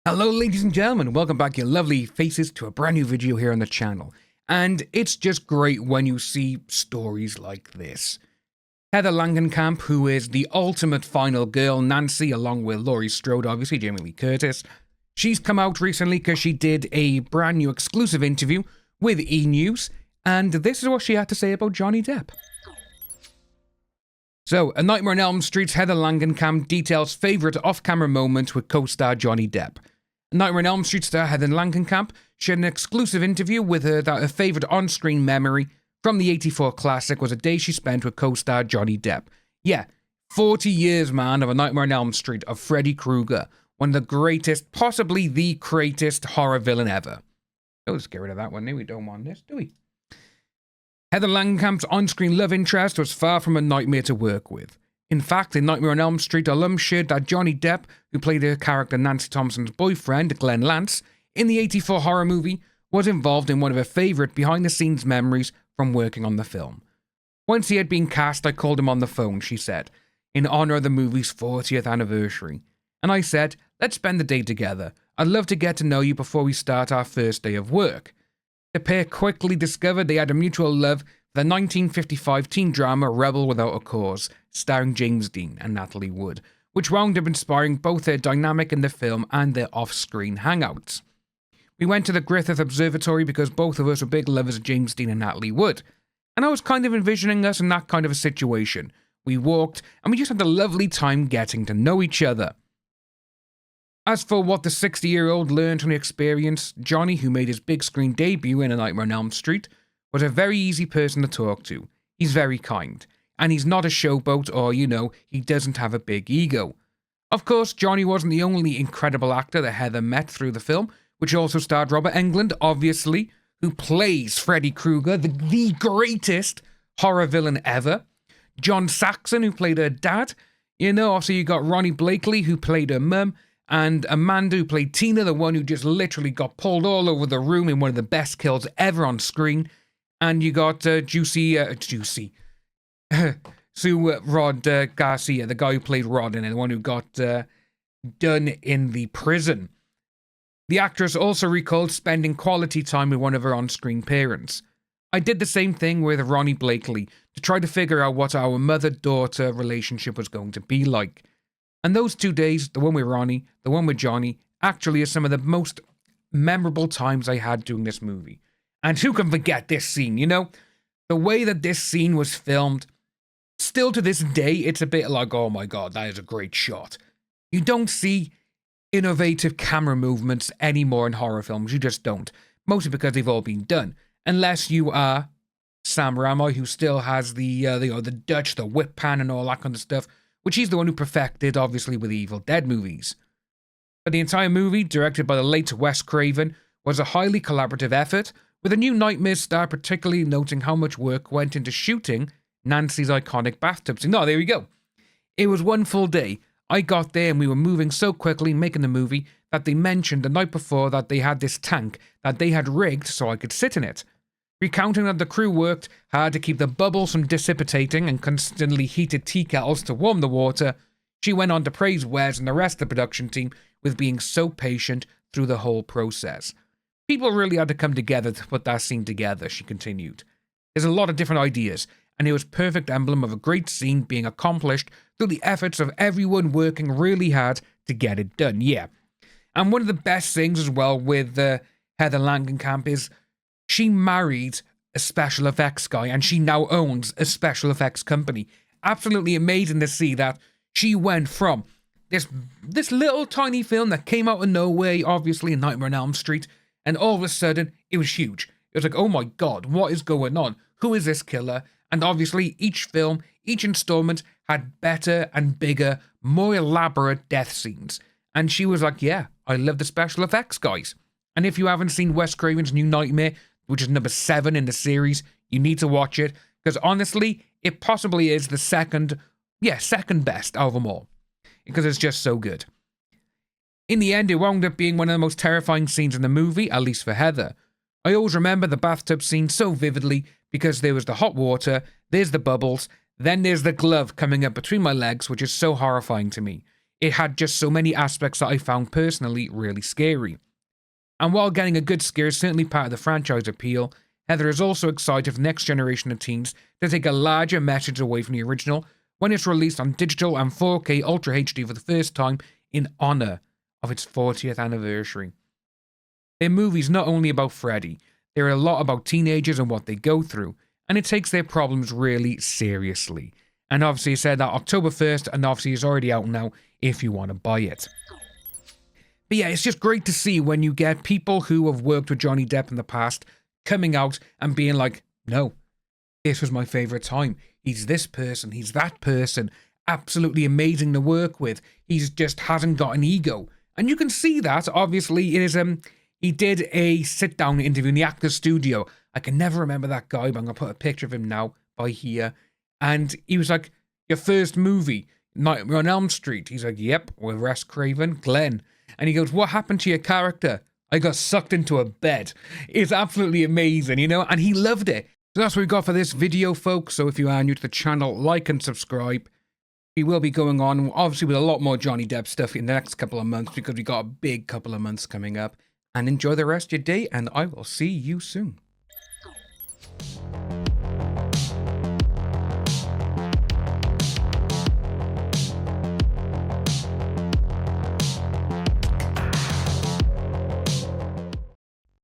Hello ladies and gentlemen, welcome back your lovely faces to a brand new video here on the channel. And it's just great when you see stories like this. Heather Langenkamp, who is the ultimate final girl, Nancy, along with Laurie Strode, obviously, Jamie Lee Curtis. She's come out recently because she did a brand new exclusive interview with E! News, and this is what she had to say about Johnny Depp. So, A Nightmare on Elm Street's Heather Langenkamp details favourite off-camera moment with co-star Johnny Depp. Nightmare on Elm Street star Heather Langenkamp shared an exclusive interview with her that her favourite on-screen memory from the '84 classic was a day she spent with co-star Johnny Depp. Yeah, 40 years, man, of A Nightmare on Elm Street, of Freddy Krueger, one of the greatest, possibly the greatest horror villain ever. Oh, let's get rid of that one. No, we don't want this, do we? Heather Langenkamp's on-screen love interest was far from a nightmare to work with. In fact, in Nightmare on Elm Street, alum shared that Johnny Depp, who played her character Nancy Thompson's boyfriend, Glenn Lance, in the '84 horror movie, was involved in one of her favourite behind-the-scenes memories from working on the film. Once he had been cast, I called him on the phone, she said, in honour of the movie's 40th anniversary. And I said, let's spend the day together. I'd love to get to know you before we start our first day of work. The pair quickly discovered they had a mutual love for the 1955 teen drama Rebel Without a Cause, starring James Dean and Natalie Wood, which wound up inspiring both their dynamic in the film and their off-screen hangouts. We went to the Griffith Observatory because both of us were big lovers of James Dean and Natalie Wood, and I was kind of envisioning us in that kind of a situation. We walked, and we just had a lovely time getting to know each other. As for what the 60-year-old learned from the experience, Johnny, who made his big screen debut in A Nightmare on Elm Street, was a very easy person to talk to. He's very kind, and he's not a showboat or, he doesn't have a big ego. Of course, Johnny wasn't the only incredible actor that Heather met through the film, which also starred Robert Englund, obviously, who plays Freddy Krueger, the greatest horror villain ever. John Saxon, who played her dad. Also you got Ronnie Blakely, who played her mum, and Amanda, who played Tina, the one who just literally got pulled all over the room in one of the best kills ever on screen. And you got Sue Rod Garcia, the guy who played Rod in it, the one who got done in the prison. The actress also recalled spending quality time with one of her on-screen parents. I did the same thing with Ronnie Blakely to try to figure out what our mother-daughter relationship was going to be like. And those 2 days, the one with Ronnie, the one with Johnny, actually are some of the most memorable times I had doing this movie. And who can forget this scene, The way that this scene was filmed, still to this day, it's a bit like, oh my god, that is a great shot. You don't see innovative camera movements anymore in horror films, you just don't. Mostly because they've all been done. Unless you are Sam Raimi, who still has the Dutch, the whip pan and all that kind of stuff, which he's the one who perfected, obviously, with the Evil Dead movies. But the entire movie, directed by the late Wes Craven, was a highly collaborative effort, with a new Nightmare star particularly noting how much work went into shooting Nancy's iconic bathtub scene. Oh, there we go. It was one full day. I got there and we were moving so quickly making the movie that they mentioned the night before that they had this tank that they had rigged so I could sit in it. Recounting that the crew worked hard to keep the bubbles from dissipating and constantly heated tea kettles to warm the water, she went on to praise Wes and the rest of the production team with being so patient through the whole process. People really had to come together to put that scene together, she continued. There's a lot of different ideas, and it was a perfect emblem of a great scene being accomplished through the efforts of everyone working really hard to get it done, yeah. And one of the best things as well with Heather Langenkamp is she married a special effects guy, and she now owns a special effects company. Absolutely amazing to see that she went from this little tiny film that came out of nowhere, obviously in Nightmare on Elm Street, and all of a sudden it was huge. It was like, oh my god, what is going on? Who is this killer? And obviously each film, each installment had better and bigger, more elaborate death scenes. And she was like, yeah, I love the special effects guys. And if you haven't seen Wes Craven's New Nightmare, which is number 7 in the series, you need to watch it. Because honestly, it possibly is the second best out of them all. Because it's just so good. In the end, it wound up being one of the most terrifying scenes in the movie, at least for Heather. I always remember the bathtub scene so vividly because there was the hot water, there's the bubbles, then there's the glove coming up between my legs, which is so horrifying to me. it had just so many aspects that I found personally really scary. And while getting a good scare is certainly part of the franchise appeal, Heather is also excited for the next generation of teens to take a larger message away from the original when it's released on digital and 4K Ultra HD for the first time in honour of its 40th anniversary. Their movie's not only about Freddy, they're a lot about teenagers and what they go through, and it takes their problems really seriously. And obviously it said that October 1st, and obviously it's already out now if you want to buy it. But yeah, it's just great to see when you get people who have worked with Johnny Depp in the past coming out and being like, no, this was my favourite time. He's this person, he's that person, absolutely amazing to work with. He's just hasn't got an ego. And you can see that, obviously, it is, he did a sit-down interview in the Actors Studio. I can never remember that guy, but I'm going to put a picture of him now by here. And he was like, your first movie, Nightmare on Elm Street. He's like, yep, with Wes Craven, Glenn. And he goes, what happened to your character? I got sucked into a bed. It's absolutely amazing, you know, and he loved it. So that's what we got for this video, folks. So if you are new to the channel, like and subscribe. We will be going on, obviously, with a lot more Johnny Depp stuff in the next couple of months because we got a big couple of months coming up. And enjoy the rest of your day, and I will see you soon.